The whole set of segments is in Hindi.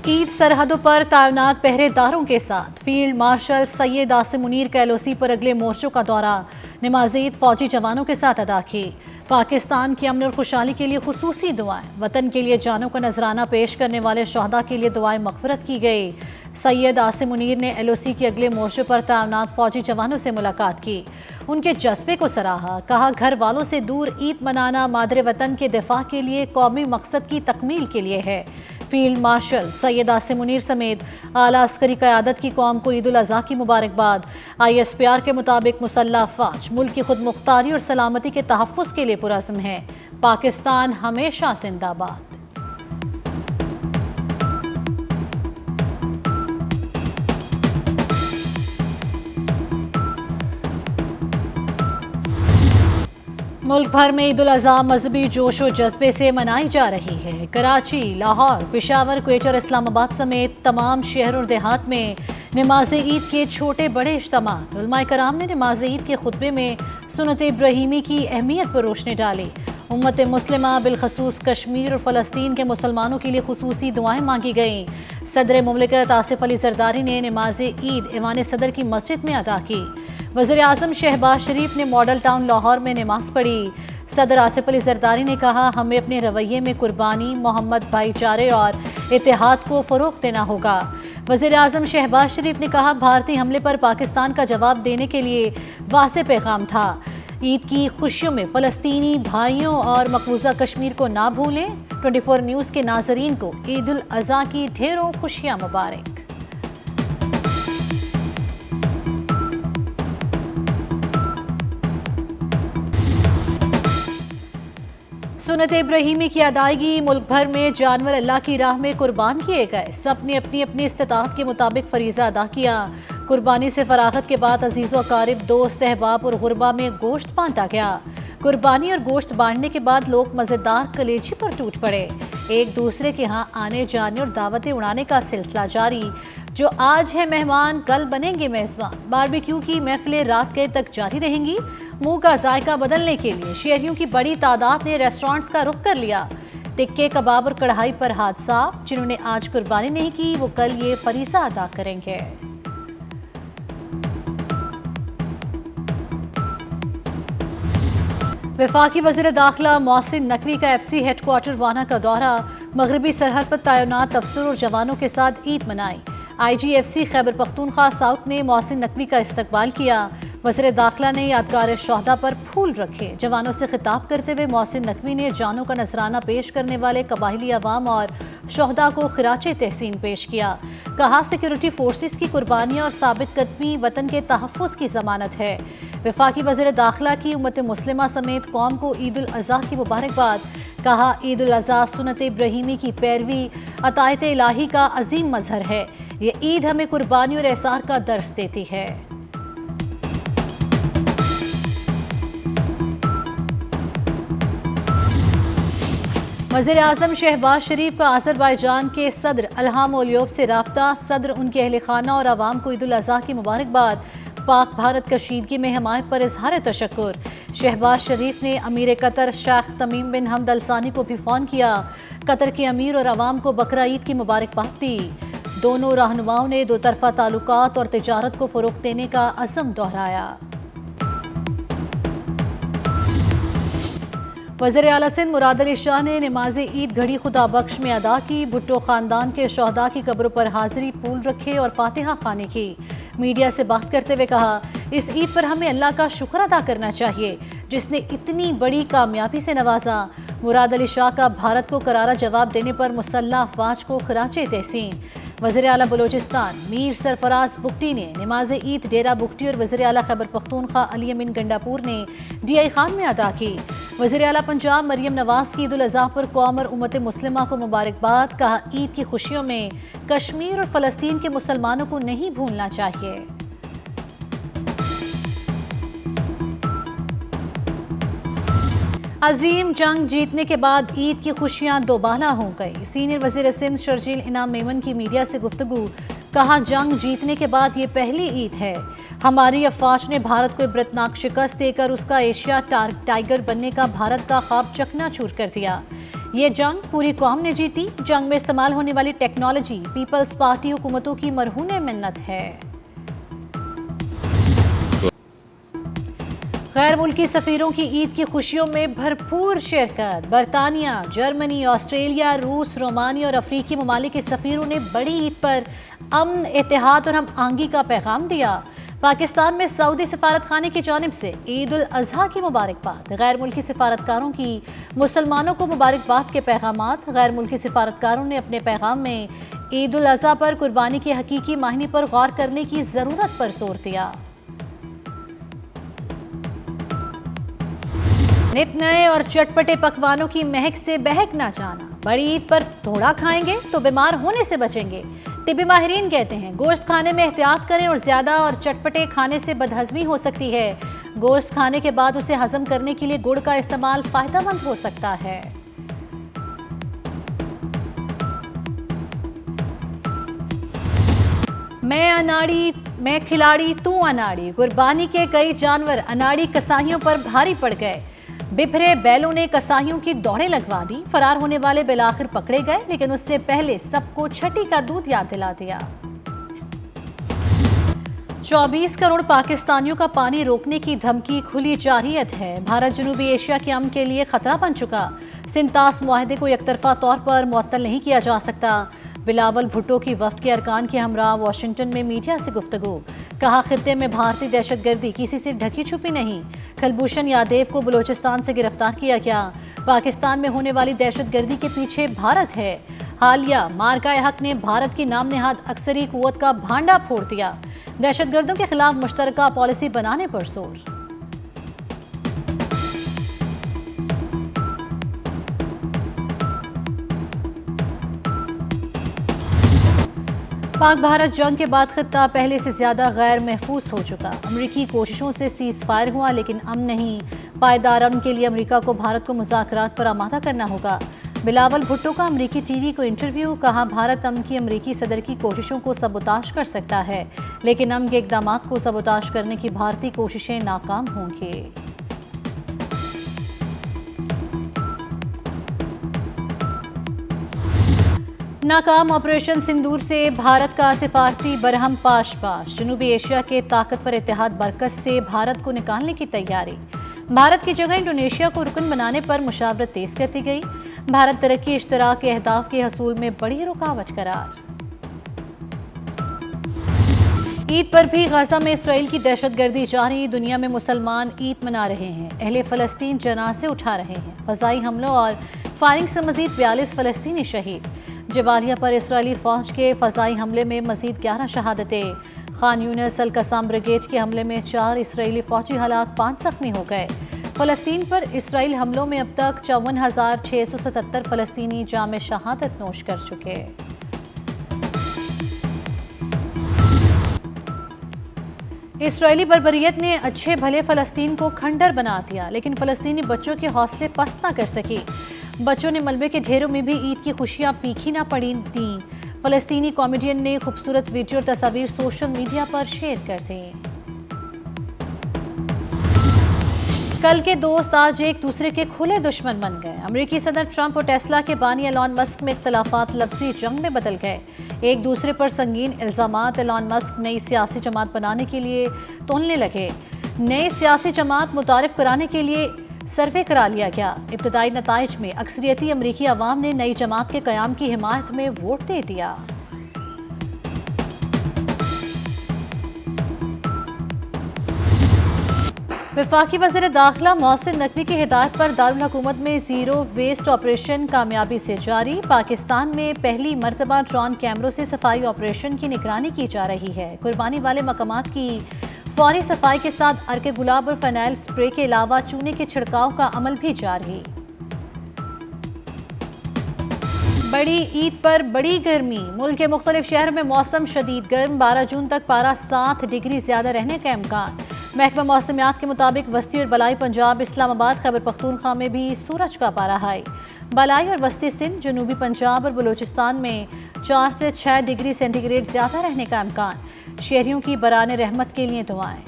ईद सरहदों पर तैनात पहरेदारों के साथ फील्ड मार्शल सैयद आसिम मुनीर का LOC पर अगले मोर्चों का दौरा। नमाज ईद फौजी जवानों के साथ अदा की। पाकिस्तान की अमन और खुशहाली के लिए खुसूसी दुआएं। वतन के लिए जानों का नजराना पेश करने वाले शहदा के लिए दुआएं मगफरत की गई। सैयद आसिम मुनीर ने LOC के अगले मोर्चे पर तैनात फौजी जवानों से मुलाकात की। उनके जज्बे को सराहा। कहा, घर वालों से दूर ईद मनाना मादरे वतन के दिफा के लिए, कौमी मकसद की तकमील के लिए है। फील्ड मार्शल सैयद आसिम मुनीर समेत आला अस्करी क़यादत की कौम को ईद उल अज़हा की मुबारकबाद। ISPR के मुताबिक मुसल्लह अफ़वाज मुल्क की खुद मुख्तारी और सलामती के तहफ़्फ़ुज़ के लिए पुरअज़्म है। पाकिस्तान हमेशा जिंदाबाद। मुल्क भर में ईद उल अज़हा मजहबी जोश और जज्बे से मनाई जा रही है। कराची, लाहौर, पेशावर, क्वेटा और इस्लामाबाद समेत तमाम शहर और देहात में नमाज ईद के छोटे बड़े इज्तिमात। उलमाए कराम ने नमाज ईद के खुतबे में सुन्नत इब्राहीमी की अहमियत पर रोशनी डाली। उम्मत मुस्लिमा बिलखसूस कश्मीर और फ़लस्तीन के मुसलमानों के लिए खुसूसी दुआएं मांगी गईं। सदर मुमलिकत आसिफ अली जरदारी ने नमाज ईद ईवान सदर की मस्जिद में अदा की। वज़ीर आज़म शहबाज शरीफ ने मॉडल टाउन लाहौर में नमाज पढ़ी। सदर आसिफ अली जरदारी ने कहा, हमें अपने रवैये में कुर्बानी, मोहम्मद, भाईचारे और इत्तेहाद को फ़रोग़ देना होगा। वज़ीर आज़म शहबाज शरीफ ने कहा, भारतीय हमले पर पाकिस्तान का जवाब देने के लिए वाज़ेह पैगाम था। ईद की खुशियों में फ़लस्तीनी भाइयों और मकबूजा कश्मीर को ना भूलें। 24 न्यूज़ के नाज़रीन को ईद उल अज़हा की ढेरों खुशियाँ मुबारक। सुन्नत इब्राहीमी की अदायगी। मुल्क भर में जानवर अल्लाह की राह में कुर्बान किए गए। सब ने अपनी अपनी इस्तिताअत के मुताबिक फरीज़ा अदा किया। कुर्बानी से फरागत के बाद अजीज़ व अकारिब, दोस्त, अहबाब और गुरबा में गोश्त बांटा गया। कुर्बानी और गोश्त बांटने के बाद लोग मज़ेदार कलेजी पर टूट पड़े। एक दूसरे के यहाँ आने जाने और दावतें उड़ाने का सिलसिला जारी। जो आज है मेहमान, कल बनेंगे मेज़बान। बारबेक्यू की महफिलें रात गए तक जारी रहेंगी। मुंह का जायका बदलने के लिए शहरियों की बड़ी तादाद ने रेस्टोरेंट्स का रुख कर लिया। टिक्के, कबाब और कढ़ाई पर हाथ साफ। जिन्होंने आज कुर्बानी नहीं की, वो कल ये फरीज़ा अदा करेंगे। वफाकी वज़ीर दाखिला मोहसिन नकवी का FC हेडक्वार्टर वाना का दौरा। मगरबी सरहद पर तैनात अफसर और जवानों के साथ ईद मनाई। IGFC खैबर पख्तूनख्वा साउथ ने मोहसिन नकवी का इस्तकबाल किया। वज़ीर दाखिला ने यादगार शहदा पर फूल रखे। जवानों से खिताब करते हुए मोहसिन नकवी ने जानों का नजराना पेश करने वाले कबाइली अवाम और शहदा को खिराचे तहसीन पेश किया। कहा, सिक्योरिटी फोर्सेस की कुर्बानियाँ और साबित कदमी वतन के तहफ़्फ़ुज़ की ज़मानत है। वफाकी वज़ीर दाखिला की उम्मत मुस्लिमा समेत कौम को ईद उल अज़हा की मुबारकबाद। कहा, ईद उल अज़हा सुन्नत इब्राहीमी की पैरवी, अतायत इलाही का अजीम मजहर है। ये ईद हमें कुर्बानी और एसार का दर्स देती है। वज़ीर आज़म शहबाज शरीफ का अज़रबैजान के सदर इल्हाम अलियोव से राब्ता। सदर, उनके अहल खाना और आवाम को ईद उल अज़हा की मुबारकबाद। पाक भारत कशीदगी में हमायत पर इजहार तशक्कुर। शहबाज शरीफ ने अमीर कतर शेख तमीम बिन हमद अल सानी को भी फ़ोन किया। कतर के अमीर और आवाम को बकरा ईद की मुबारकबाद दी। दोनों रहनुमाओं ने दो तरफ़ा ताल्लुकात और तिजारत को फ़रोग़ देने का अज़म दोहराया। वज़ीर आला सिंध मुराद अली शाह ने नमाज ईद घड़ी खुदा बख्श में अदा की। भुट्टो ख़ानदान के शहदा की कब्रों पर हाजिरी, फूल रखे और फातिहा खाने की। मीडिया से बात करते हुए कहा, इस ईद पर हमें अल्लाह का शुक्र अदा करना चाहिए जिसने इतनी बड़ी कामयाबी से नवाजा। मुराद अली शाह का भारत को करारा जवाब देने पर मुसल्लह अफ़वाज को खिराचे तहसीन। वज़ीर आला बलोचिस्तान मीर सरफराज बुगटी ने नमाज ईद डेरा बुगटी और वज़ीर आला खैबर पख्तूनख्वा अली अमीन गंडापुर ने DI खान में अदा की। वज़ीर आला पंजाब मरियम नवाज़ की ईद उल अज़हा पर कौम और उम्मत मुस्लिमा को मुबारकबाद। कहा, ईद की खुशियों में कश्मीर और फ़लस्तीन के मुसलमानों को नहीं भूलना चाहिए। अजीम जंग जीतने के बाद ईद की खुशियां दोबाला हो गई। सीनियर वज़ीर सिंध शर्जील इनाम मेमन की मीडिया से गुफ्तगू। कहा, जंग जीतने के बाद ये पहली ईद है। हमारी अफवाज ने भारत को इबरतनाक शिकस्त देकर उसका एशिया टाइगर बनने का भारत का ख्वाब चकनाचूर कर दिया। ये जंग पूरी कौम ने जीती। जंग में इस्तेमाल होने वाली टेक्नोलॉजी पीपल्स पार्टी हुकूमतों की मरहून मिन्नत है। गैर मुल्की सफीरों की ईद की खुशियों में भरपूर शिरकत। बरतानिया, जर्मनी, ऑस्ट्रेलिया, रूस, रोमानिया और अफ्रीकी ममालिक के सफीरों ने बड़ी ईद पर अमन, इत्तेहाद और हम आहंगी का पैगाम दिया। पाकिस्तान में सऊदी सफारत खाने की जानिब से ईद उल अजहा की मुबारकबाद। गैर मुल्की सफारतकारों की मुसलमानों को मुबारकबाद के पैगामात। गैर मुल्की सफारतकारों ने अपने पैगाम में ईद उल अजहा पर कुर्बानी की हकीकी मायने पर गौर करने की ज़रूरत पर जोर दिया। नित नए और चटपटे पकवानों की महक से बहक ना जाना। बड़ी ईद पर थोड़ा खाएंगे तो बीमार होने से बचेंगे। तिब्बी माहिरीन कहते हैं गोश्त खाने में एहतियात करें और ज्यादा और चटपटे खाने से बदहजमी हो सकती है। गोश्त खाने के बाद उसे हजम करने के लिए गुड़ का इस्तेमाल फायदेमंद हो सकता है। मैं अनाड़ी, मैं खिलाड़ी, तू अनाड़ी। कुर्बानी के कई जानवर अनाड़ी कसाईयों पर भारी पड़ गए। बिफरे बैलों ने कसाईयों की दौड़ें लगवा दी। फरार होने वाले बिलाखिर पकड़े गए, लेकिन उससे पहले सबको छठी का दूध याद दिला दिया। 24 करोड़ पाकिस्तानियों का पानी रोकने की धमकी खुली जारियत है। भारत जनूबी एशिया के अमन के लिए खतरा बन चुका। सिंतास मुआहदे को एकतरफा तौर पर मुअत्तल नहीं किया जा सकता। बिलावल भुट्टो की वफ्द के अरकान के हमरा वाशिंगटन में मीडिया से गुफ्तगू। कहा खित्ते में भारतीय दहशतगर्दी किसी से ढकी छुपी नहीं। कुलभूषण यादव को बलूचिस्तान से गिरफ्तार किया गया। पाकिस्तान में होने वाली दहशतगर्दी के पीछे भारत है। हालिया मार्काए हक ने भारत की नाम नेहाद अक्सरी कुव्वत का भांडा फोड़ दिया। दहशतगर्दों के खिलाफ मुश्तरका पॉलिसी बनाने पर जोर। पाक भारत जंग के बाद खित्ता पहले से ज्यादा गैर महफूज हो चुका। अमरीकी कोशिशों से सीज फायर हुआ, लेकिन अमन नहीं। पायदार अमन के लिए अमरीका को भारत को मुज़ाकरात पर आमादा करना होगा। बिलावल भुट्टो का अमरीकी टीवी को इंटरव्यू। कहा भारत अमन की अमरीकी सदर की कोशिशों को सबोताश कर सकता है, लेकिन अमन के इक़दाम को सबोताश करने की भारतीय कोशिशें नाकाम होंगी। नाकाम ऑपरेशन सिंदूर से भारत का सिफारती बरहम पाश पाश। जनूबी एशिया के ताकतवर इत्तेहाद बरकत से भारत को निकालने की तैयारी। भारत की जगह इंडोनेशिया को रुकन बनाने पर मुशावरत तेज कर दी गई। भारत तरक्की इश्तराक के अहदाफ के हसूल में बड़ी रुकावट करार। ईद पर भी गाजा में इसराइल की दहशतगर्दी जारी। दुनिया में मुसलमान ईद मना रहे हैं। अहले फलस्तीन जनाजे उठा रहे हैं। फजाई हमलों और फायरिंग से मजीद 42 फलस्तीनी शहीद। जबालिया पर इसराइली फौज के फजाई हमले में मजीद 11 शहादतें। खान यूनिस अल कसाम ब्रिगेड के हमले में 4 इसराइली फौजी हलाक, 5 जख्मी हो गए। फलस्तीन पर इसराइल हमलों में अब तक 54,677 फलस्तीनी जाम शहादत नोश कर चुके। इसराइली बर्बरियत ने अच्छे भले फलस्तीन को खंडर बना दिया, लेकिन फलस्तीनी बच्चों के हौसले पस्त न कर सकी। बच्चों ने मलबे के ढेरों में भी ईद की खुशियां पीखी ना पड़ी थी। फलस्तीनी कॉमेडियन ने खूबसूरत वीडियो और तस्वीर सोशल मीडिया पर शेयर कर दी। कल के दोस्त आज एक दूसरे के खुले दुश्मन बन गए। अमेरिकी सदर ट्रंप और टेस्ला के बानी एलॉन मस्क में इख्तलाफात लफ्जी जंग में बदल गए। एक दूसरे पर संगीन इल्जामात। एलॉन मस्क नई सियासी जमात बनाने के लिए तोलने लगे। नई सियासी जमात मुतारिफ कराने के लिए सर्वे करा लिया गया। इब्तदाई नताइज में अक्सरियती अमरीकी अवाम ने नई जमात के क़याम की हिमायत में वोट दे दिया। वफाकी वज़ीर दाखिला मोहसिन नकवी की हिदायत पर दारुल हुकूमत में ज़ीरो वेस्ट ऑपरेशन कामयाबी से जारी। पाकिस्तान में पहली मरतबा ड्रोन कैमरों से सफाई ऑपरेशन की निगरानी की जा रही है। कुर्बानी वाले मकामात की फौरी सफाई के साथ अर्के गुलाब और फिनाइल स्प्रे के अलावा चूने के छिड़काव का अमल भी जारी। बड़ी ईद पर बड़ी गर्मी। मुल्क के मुख्तलिफ शहरों में मौसम शदीद गर्म। 12 जून तक पारा 7 डिग्री ज्यादा रहने का इम्कान। महकमा मौसमियात के मुताबिक वस्ती और बलाई पंजाब, इस्लामाबाद, खैबर पख्तूनख्वा में भी सूरज का पारा हाई। बलाई और वस्ती सिंध, जनूबी पंजाब और बलूचिस्तान में 4 से 6 डिग्री सेंटीग्रेड ज्यादा रहने का इम्कान। शहरियों की बराने रहमत के लिए दुआएं।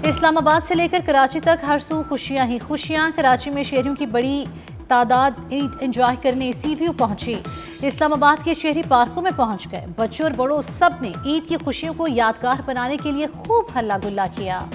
इस्लामाबाद से लेकर कराची तक हर सू खुशियां ही खुशियां। कराची में शहरियों की बड़ी तादाद ईद एंजॉय करने सी व्यू पहुंची। इस्लामाबाद के शहरी पार्कों में पहुंच गए। बच्चों और बड़ों सब ने ईद की खुशियों को यादगार बनाने के लिए खूब हल्ला गुल्ला किया।